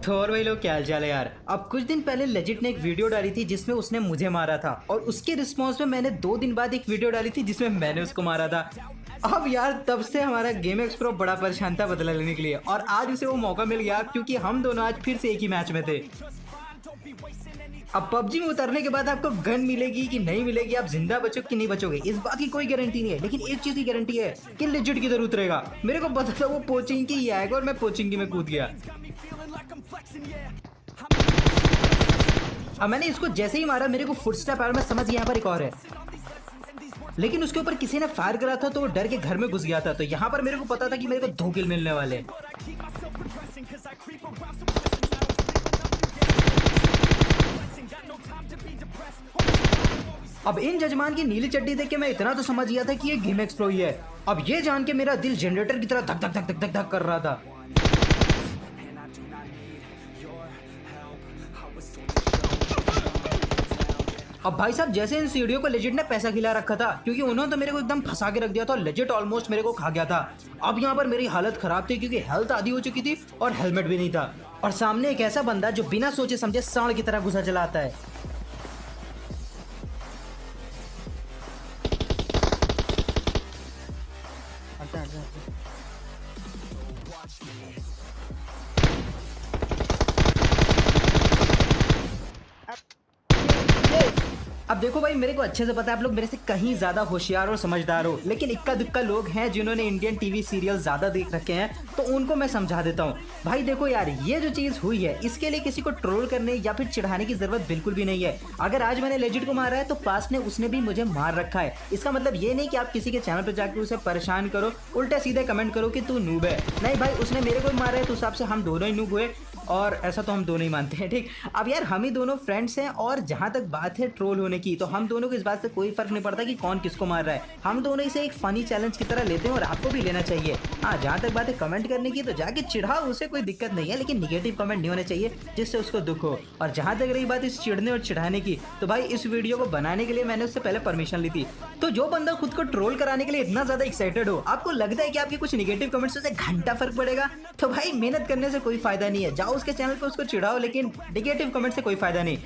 तो और वही लोग क्या हाल चाल है यार। अब कुछ दिन पहले लेजिट ने एक वीडियो डाली थी जिसमें उसने मुझे मारा था और उसके रिस्पॉन्स में मैंने 2 दिन बाद एक वीडियो डाली थी जिसमें मैंने उसको मारा था। अब यार तब से हमारा गेम एक्स प्रो बड़ा परेशान था बदला लेने के लिए और आज उसे वो मौका मिल गया क्योंकि हम दोनों आज फिर से एक ही मैच में थे। अब पबजी में उतरने के बाद आपको गन मिलेगी कि नहीं मिलेगी, आप जिंदा बचोगे कि नहीं बचोगे, इस बात की कोई गारंटी नहीं है, लेकिन एक चीज की गारंटी है कि लेजिट किधर उतरेगा। मेरे को पता था वो पोचिंग की ही आएगा और मैं पोचिंग की में कूद गया। अब मैंने इसको जैसे ही मारा मेरे को फुटस्टेप आया, मैं समझ गया यहाँ पर एक और है, लेकिन उसके ऊपर किसी ने फायर करा था तो वो डर के घर में घुस गया था। तो यहाँ पर मेरे को पता था कि मेरे को 2 किल मिलने वाले। अब इन जजमान की नीली चड्डी देख के मैं इतना तो समझ गया था कि ये गेम एक्स प्रो ही है। अब ये जान के मेरा दिल जनरेटर की तरह धक धक धक धक धक धक कर रहा था। अब भाई साहब जैसे इन सीढ़ियों को लेजिट ने पैसा खिला रखा था क्योंकि उन्होंने तो मेरे को एकदम फंसा के रख दिया था और लेजिट ऑलमोस्ट मेरे को खा गया था। अब यहाँ पर मेरी हालत खराब थी क्योंकि हेल्थ आधी हो चुकी थी और हेलमेट भी नहीं था और सामने एक ऐसा बंदा जो बिना सोचे समझे सांड की तरह घुसा चला आता है। अब देखो भाई मेरे को अच्छे से पता है आप लोग मेरे से कहीं ज्यादा होशियार और समझदार हो, लेकिन इक्का दुक्का लोग हैं जिन्होंने इंडियन टीवी सीरियल ज्यादा देख रखे हैं तो उनको मैं समझा देता हूँ। भाई देखो यार ये जो चीज हुई है इसके लिए किसी को ट्रोल करने या फिर चिढ़ाने की जरूरत बिल्कुल भी नहीं है। अगर आज मैंने लेजिट को मारा है तो पास ने उसने भी मुझे मार रखा है। इसका मतलब ये नहीं कि आप किसी के चैनल पर जाकर उसे परेशान करो, उल्टा सीधे कमेंट करो कि तू नूब है। नहीं भाई उसने मेरे को मारा है तो उस हिसाब से हम दोनों ही नूब हुए और ऐसा तो हम दोनों ही मानते हैं, ठीक। अब यार हम ही दोनों फ्रेंड्स हैं और जहां तक बात है ट्रोल होने की तो हम दोनों को इस बात से कोई फर्क नहीं पड़ता कि कौन किसको मार रहा है। हम दोनों इसे एक फनी चैलेंज की तरह लेते हैं और आपको भी लेना चाहिए। हाँ जहां तक बात है कमेंट करने की तो जाके चिढ़ाओ, उसे कोई दिक्कत नहीं है, लेकिन निगेटिव कमेंट नहीं होने चाहिए जिससे उसको दुख हो। और जहां तक रही बात इस चिढ़ने और चिढ़ाने की तो भाई इस वीडियो को बनाने के लिए मैंने उससे पहले परमिशन ली थी। तो जो बंदा खुद को ट्रोल कराने के लिए इतना ज्यादा एक्साइटेड हो, आपको लगता है कि आपके कुछ निगेटिव कमेंट्स से घंटा फर्क पड़ेगा, तो भाई मेहनत करने से कोई फायदा नहीं है। जाओ उसके चैनल पर उसको चिढ़ाओ, लेकिन नेगेटिव कमेंट से कोई फायदा नहीं।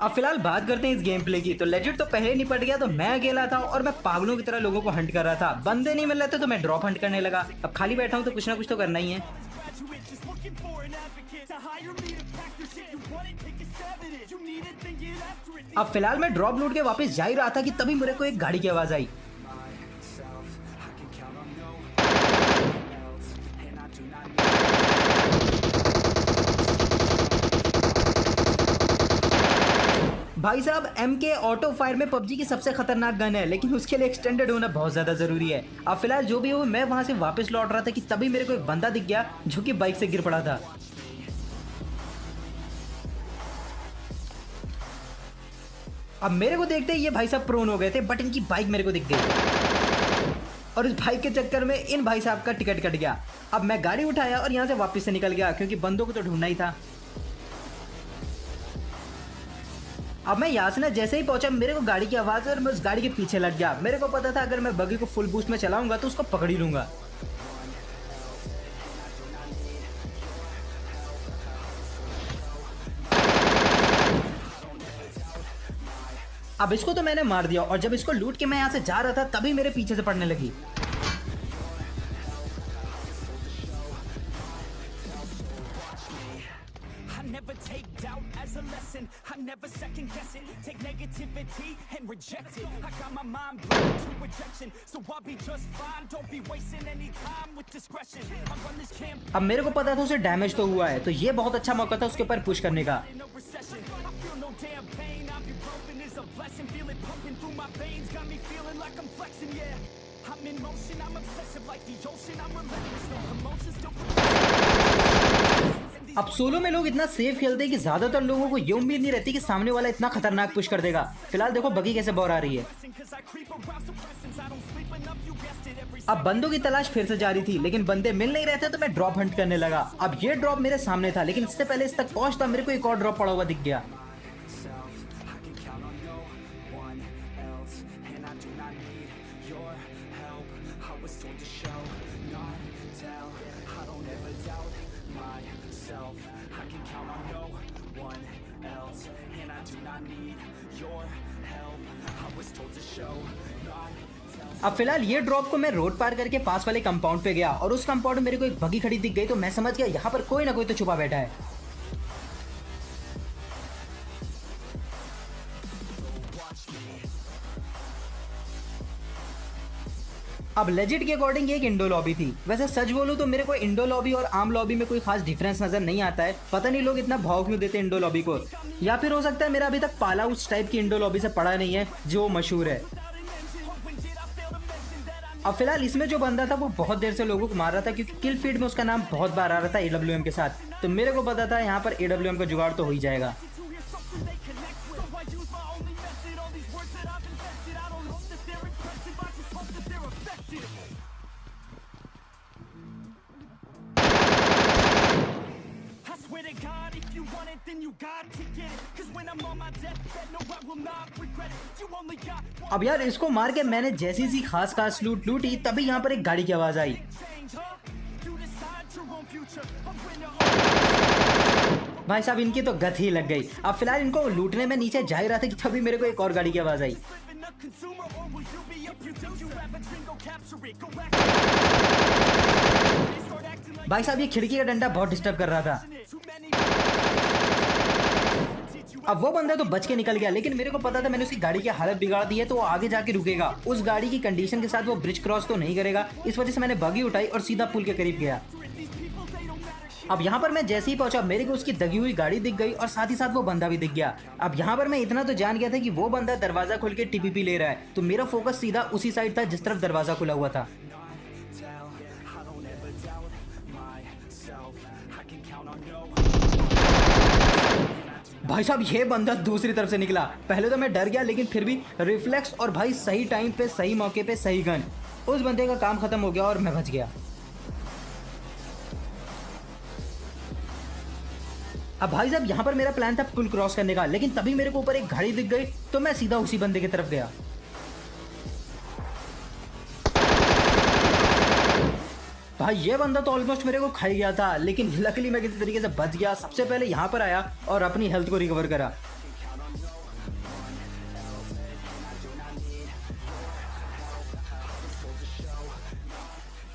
अब फिलहाल बात करते हैं इस गेम प्ले की। तो लेजिट तो पहले निपट गया तो मैं अकेला था और मैं पागलों की तरह लोगों को हंट कर रहा था। बंदे नहीं मिल रहे थे तो मैं ड्रॉप हंट करने लगा। अब खाली बैठा हूं तो कुछ ना कुछ तो करना ही है। अब फिलहाल मैं ड्रॉप लूट के वापस जा ही रहा था कि तभी मेरे को एक गाड़ी की आवाज आई। भाई साहब MK ऑटो फायर में पबजी की सबसे खतरनाक गन है, लेकिन उसके लिए एक्सटेंडेड होना बहुत ज्यादा जरूरी है। अब फिलहाल जो भी हो मैं वहां से वापस लौट रहा था कि तभी मेरे को एक बंदा दिख गया जो कि बाइक से गिर पड़ा था। अब मेरे को देखते ही ये भाई साहब प्रोन हो गए थे, बट इनकी बाइक मेरे को दिख गई और इस बाइक के चक्कर में इन भाई साहब का टिकट कट गया। अब मैं गाड़ी उठाया और यहाँ से वापस से निकल गया क्योंकि बंदों को तो ढूंढना ही था। अब मैं यहाँ से ना जैसे ही पहुंचा मेरे को गाड़ी की आवाज और मैं उस गाड़ी के पीछे लग गया। मेरे को पता था अगर मैं बगी को फुल बूस्ट में चलाऊंगा तो उसको पकड़ ही लूंगा। अब इसको तो मैंने मार दिया और जब इसको लूट के मैं यहाँ से जा रहा था तभी मेरे पीछे से पड़ने लगी। अब मेरे को पता था उसे डैमेज तो हुआ है तो ये बहुत अच्छा मौका था उसके ऊपर पुश करने का। अब सोलो में लोग इतना सेफ खेलते हैं कि ज्यादातर लोगों को ये उम्मीद नहीं रहती कि सामने वाला इतना खतरनाक पुश कर देगा। फिलहाल देखो बगी कैसे बौर आ रही है। अब बंदों की तलाश फिर से जारी थी लेकिन बंदे मिल नहीं रहे थे तो मैं ड्रॉप हंट करने लगा। अब ये ड्रॉप मेरे सामने था लेकिन इससे पहले इस तक पहुंचता मेरे को एक और ड्रॉप पड़ा हुआ दिख गया। अब फिलहाल ये ड्रॉप को मैं रोड पार करके पास वाले कंपाउंड पे गया और उस कंपाउंड में मेरे को एक बगी खड़ी दिख गई, तो मैं समझ गया यहाँ पर कोई ना कोई तो छुपा बैठा है। अब लेजिट के अकॉर्डिंग ये एक इंडो लॉबी थी। वैसे सच बोलूं तो मेरे को इंडो लॉबी और आम लॉबी में कोई खास डिफरेंस नजर नहीं आता है। पता नहीं लोग इतना भाव क्यों देते इंडो लॉबी को, या फिर हो सकता है मेरा अभी तक पाला उस टाइप की इंडो लॉबी से पड़ा नहीं है जो मशहूर है। अब फिलहाल इसमें जो बंदा था वो बहुत देर से लोगों को मार रहा था, क्योंकि किल फीड में उसका नाम बहुत बार आ रहा था AWM के साथ, तो मेरे को पता था यहाँ पर AWM का जुगाड़ तो हो ही जाएगा। अब यार इसको मार के मैंने जैसी सी खास खास लूट लूटी, तभी यहाँ पर एक गाड़ी की आवाज आई। भाई साहब इनकी तो गत ही लग गई। अब फिलहाल इनको लूटने में नीचे जा ही रहा था कि तभी मेरे को एक और गाड़ी की आवाज आई। भाई साहब ये खिड़की का डंडा बहुत डिस्टर्ब कर रहा था। अब वो बंदा तो बच के निकल गया, लेकिन मेरे को पता था मैंने उसकी गाड़ी की हालत बिगाड़ दी है, तो वो आगे जाके रुकेगा। उस गाड़ी की कंडीशन के साथ वो ब्रिज क्रॉस तो नहीं करेगा, इस वजह से मैंने बगी उठाई और सीधा पुल के करीब गया। अब यहाँ पर मैं जैसे ही पहुंचा मेरे को उसकी दगी हुई गाड़ी दिख गई और साथ ही साथ वो बंदा भी दिख गया। अब यहाँ पर मैं इतना तो जान गया था कि वो बंदा दरवाजा खोल के TPP ले रहा है, तो मेरा फोकस सीधा उसी साइड था जिस तरफ दरवाजा खुला हुआ था। भाई साहब ये बंदा दूसरी तरफ से निकला। पहले तो मैं डर गया, लेकिन फिर भी रिफ्लेक्स और भाई सही टाइम पे सही मौके पे सही गन, उस बंदे का काम खत्म हो गया और मैं बच गया। अब भाई साहब यहाँ पर मेरा प्लान था पुल क्रॉस करने का, लेकिन तभी मेरे को ऊपर एक गाड़ी दिख गई, तो मैं सीधा उसी बंदे की तरफ गया। भाई ये बंदा तो ऑलमोस्ट मेरे को खा ही गया था, लेकिन लकीली मैं किसी तरीके से बच गया। सबसे पहले यहाँ पर आया और अपनी हेल्थ को रिकवर करा।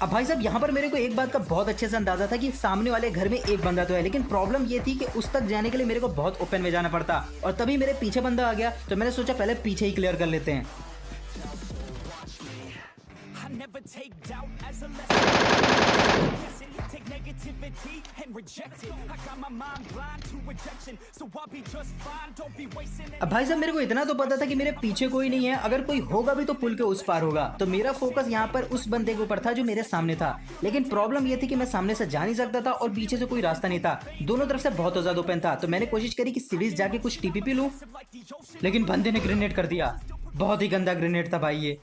अब भाई साहब यहाँ पर मेरे को एक बात का बहुत अच्छे से अंदाजा था कि सामने वाले घर में एक बंदा तो है, लेकिन प्रॉब्लम ये थी कि उस तक जाने के लिए मेरे को बहुत ओपन में जाना पड़ता, और तभी मेरे पीछे बंदा आ गया, तो मैंने सोचा पहले पीछे ही क्लियर कर लेते हैं। अब भाई साहब मेरे को इतना तो पता था कि मेरे पीछे कोई नहीं है, अगर कोई होगा भी तो पुल के उस पार होगा, तो मेरा फोकस यहाँ पर उस बंदे के ऊपर था जो मेरे सामने था। लेकिन प्रॉब्लम ये थी कि मैं सामने से जा नहीं सकता था और पीछे से कोई रास्ता नहीं था, दोनों तरफ से बहुत ज्यादा ओपन था। तो मैंने कोशिश करी कि सीढ़ी जाके कुछ TPP लूं, लेकिन बंदे ने ग्रेनेड कर दिया। बहुत ही गंदा ग्रेनेड था भाई ये।